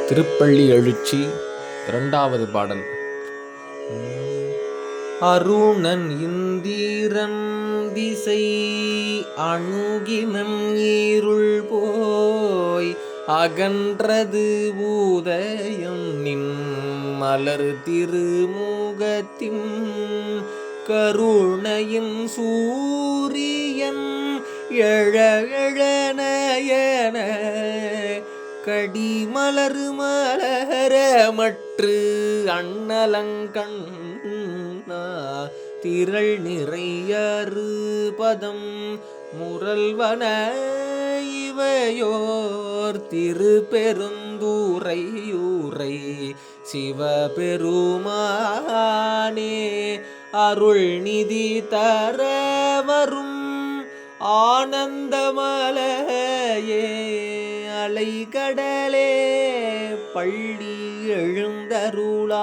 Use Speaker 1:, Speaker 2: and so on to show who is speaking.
Speaker 1: திருப்பள்ளி எழுச்சி இரண்டாவது பாடல். அருணன் இந்திரன் திசை அணுகினன் ஈருள் போய் அகன்றது பூதயம் நின் மலர் திருமுகத்தின் கருணையின் சூரியன் எழ எழநயன கடிமலர் மலரமற்று அண்ணலங்கண்ணா திரள் நிறையறு பதம் முரல்வன இவையோர் திருப்பெருந்துறையூரை சிவபெருமானே அருள் நிதி தர வரும் ஆனந்தமலையே அலைகடலே பள்ளி எழுந்தருளாயே.